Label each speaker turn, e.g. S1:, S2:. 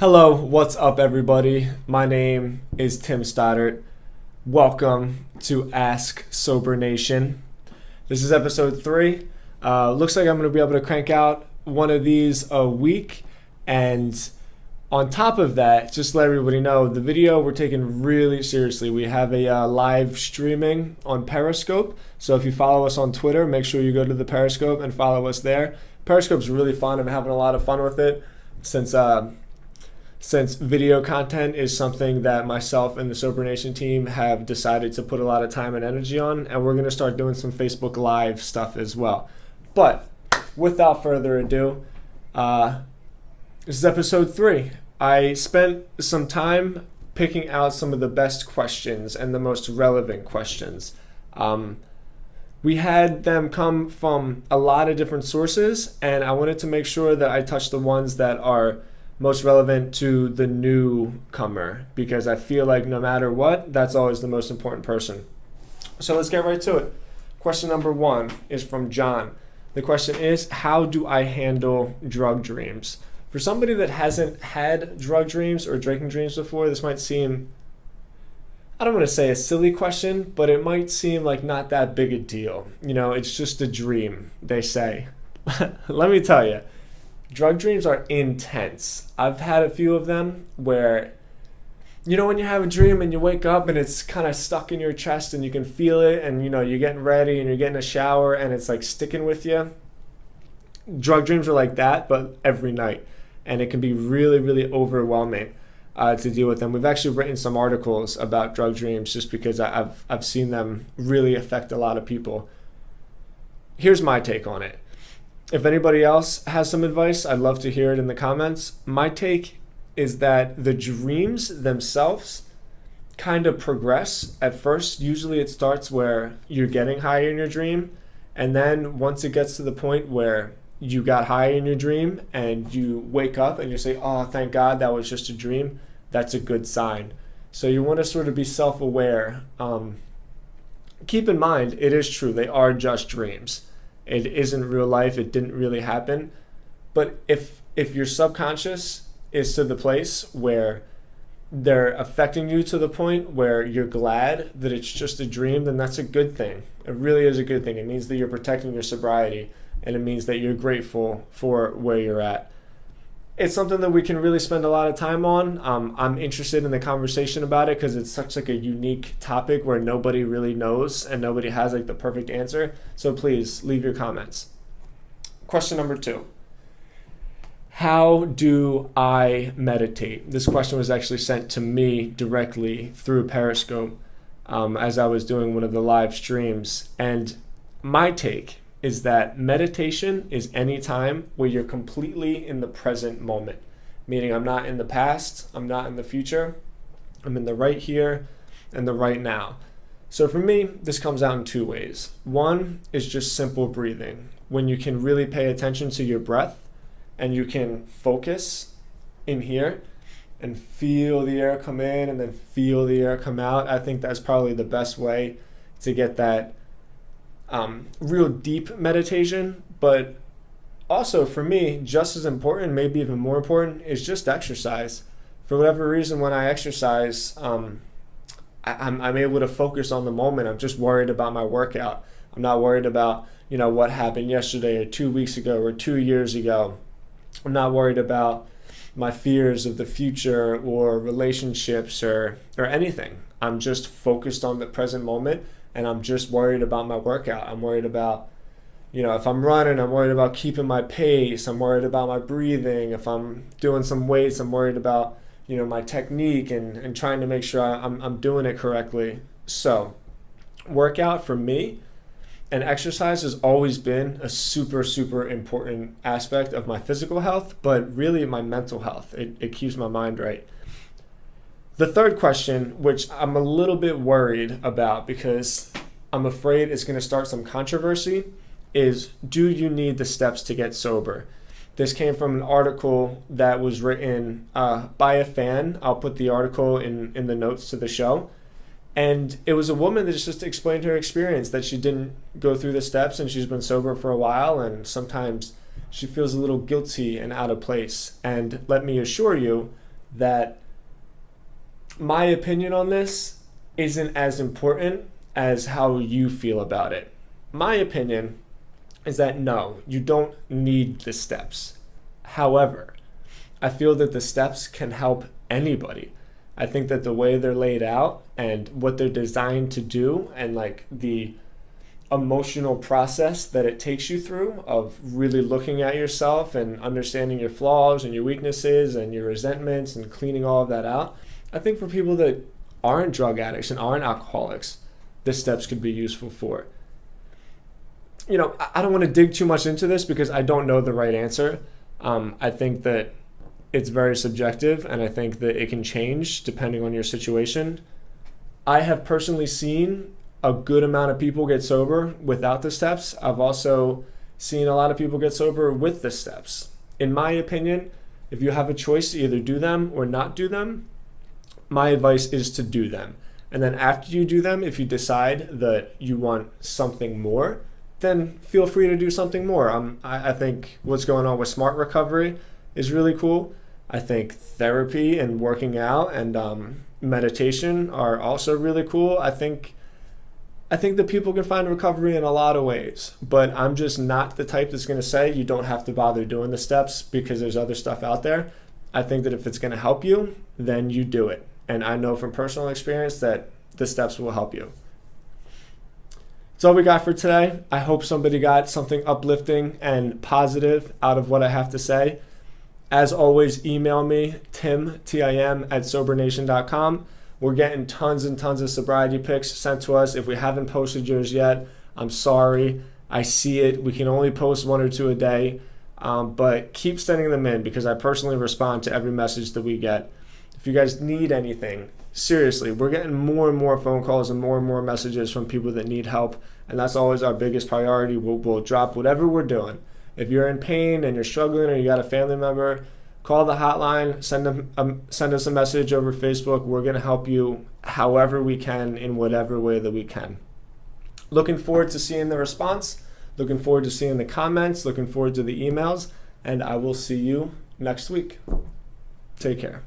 S1: Hello, what's up, everybody? My name is Tim Stoddart. Welcome to Ask Sober Nation. This is episode 3. Looks like I'm going to be able to crank out one of these a week. And on top of that, just to let everybody know, the video we're taking really seriously. We have a live streaming on Periscope. So if you follow us on Twitter, make sure you go to the Periscope and follow us there. Periscope's really fun. I'm having a lot of fun with it since video content is something that myself and the Sober Nation team have decided to put a lot of time and energy on, and we're going to start doing some Facebook Live stuff as well. But without further ado, this is episode 3. I spent some time picking out some of the best questions and the most relevant questions. We had them come from a lot of different sources, and I wanted to make sure that I touched the ones that are most relevant to the newcomer, because I feel like no matter what, that's always the most important person. So let's get right to it. Question number 1 is from John. The question is, how do I handle drug dreams? For somebody that hasn't had drug dreams or drinking dreams before, this might seem, I don't want to say a silly question, but it might seem like not that big a deal. You know, it's just a dream, they say. Let me tell you. Drug dreams are intense. I've had a few of them where, you know, when you have a dream and you wake up and it's kind of stuck in your chest and you can feel it, and, you know, you're getting ready and you're getting a shower and it's like sticking with you. Drug dreams are like that, but every night. And it can be really, really overwhelming to deal with them. We've actually written some articles about drug dreams just because I've seen them really affect a lot of people. Here's my take on it. If anybody else has some advice, I'd love to hear it in the comments. My take is that the dreams themselves kind of progress. At first, usually it starts where you're getting high in your dream, and then once it gets to the point where you got high in your dream and you wake up and you say, oh, thank God that was just a dream, that's a good sign. So you want to sort of be self-aware. Keep in mind, it is true, they are just dreams. It isn't real life. It didn't really happen. But if your subconscious is to the place where they're affecting you to the point where you're glad that it's just a dream, then that's a good thing. It really is a good thing. It means that you're protecting your sobriety, and it means that you're grateful for where you're at. It's something that we can really spend a lot of time on. I'm interested in the conversation about it because it's such like a unique topic where nobody really knows and nobody has like the perfect answer. So please leave your comments. Question number 2. How do I meditate? This question was actually sent to me directly through Periscope as I was doing one of the live streams. And my take is that meditation is any time where you're completely in the present moment. Meaning I'm not in the past, I'm not in the future, I'm in the right here and the right now. So for me, this comes out in 2 ways. One is just simple breathing, when you can really pay attention to your breath and you can focus in here and feel the air come in and then feel the air come out. I think that's probably the best way to get that real deep meditation. But also for me, just as important, maybe even more important, is just exercise. For whatever reason, when I exercise, I'm able to focus on the moment. I'm just worried about my workout. I'm not worried about, you know, what happened yesterday or 2 weeks ago or 2 years ago. I'm not worried about my fears of the future or relationships or anything. I'm just focused on the present moment. And I'm just worried about my workout. I'm worried about, you know, if I'm running, I'm worried about keeping my pace. I'm worried about my breathing. If I'm doing some weights, I'm worried about, you know, my technique and trying to make sure I'm doing it correctly. So workout for me and exercise has always been a super, super important aspect of my physical health, but really my mental health. It keeps my mind right. The third question, which I'm a little bit worried about because I'm afraid it's going to start some controversy, is do you need the steps to get sober? This came from an article that was written by a fan. I'll put the article in the notes to the show. And it was a woman that just explained her experience, that she didn't go through the steps and she's been sober for a while, and sometimes she feels a little guilty and out of place. And let me assure you, that my opinion on this isn't as important as how you feel about it. My opinion is that no, you don't need the steps. However, I feel that the steps can help anybody. I think that the way they're laid out and what they're designed to do, and like the emotional process that it takes you through of really looking at yourself and understanding your flaws and your weaknesses and your resentments and cleaning all of that out. I think for people that aren't drug addicts and aren't alcoholics, the steps could be useful for. You know, I don't want to dig too much into this because I don't know the right answer. I think that it's very subjective, and I think that it can change depending on your situation. I have personally seen a good amount of people get sober without the steps. I've also seen a lot of people get sober with the steps. In my opinion, if you have a choice to either do them or not do them, my advice is to do them. And then after you do them, if you decide that you want something more, then feel free to do something more. I think what's going on with Smart Recovery is really cool. I think therapy and working out and meditation are also really cool. I think that people can find recovery in a lot of ways, but I'm just not the type that's going to say you don't have to bother doing the steps because there's other stuff out there. I think that if it's going to help you, then you do it. And I know from personal experience that the steps will help you. That's all we got for today. I hope somebody got something uplifting and positive out of what I have to say. As always, email me, Tim at sobernation.com. We're getting tons and tons of sobriety pics sent to us. If we haven't posted yours yet, I'm sorry. I see it. We can only post 1 or 2 a day, but keep sending them in because I personally respond to every message that we get. If you guys need anything, seriously, we're getting more and more phone calls and more messages from people that need help, and that's always our biggest priority. We'll drop whatever we're doing. If you're in pain and you're struggling or you got a family member, call the hotline, send us a message over Facebook. We're going to help you however we can in whatever way that we can. Looking forward to seeing the response, looking forward to seeing the comments, looking forward to the emails, and I will see you next week. Take care.